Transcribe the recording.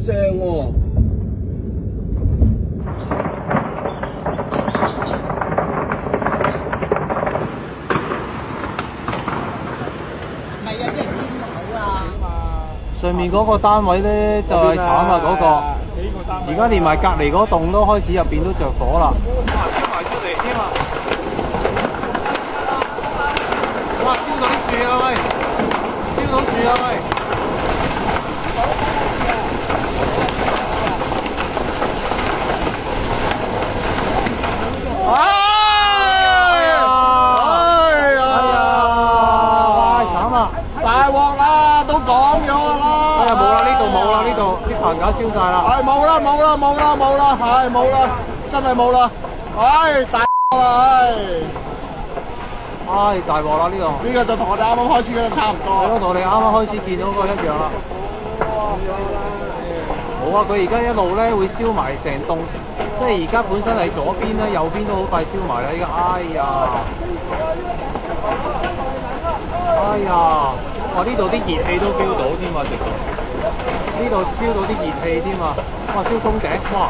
正喎。唔係啊，啲人邊走啊？上面嗰個單位咧就係慘啊嗰個，而家連埋隔離嗰棟都開始入邊都着火啦。燒埋出嚟添啊！哇！燒到啲樹啊喂！燒到樹啊喂！大鑊啦，都講咗啦。哎呀，冇啦，呢度冇啦，呢度啲棚架燒晒啦。係冇啦，冇啦，冇啦，冇啦，係冇啦，真係冇啦。唉，大鑊啦，唉，大鑊啦呢度。呢個就同我哋啱啱開始嗰度差唔多。係咯，同我哋啱啱開始見到嗰個一樣啦。冇啊，佢而家一路咧會燒埋成棟，即係而家本身係左邊咧，右邊都好快燒埋啦。依家，哎呀！哎呀！哇！呢度啲熱氣都 feel 到添啊，直頭呢度燒到啲熱氣添啊！哇！燒通頂，哇！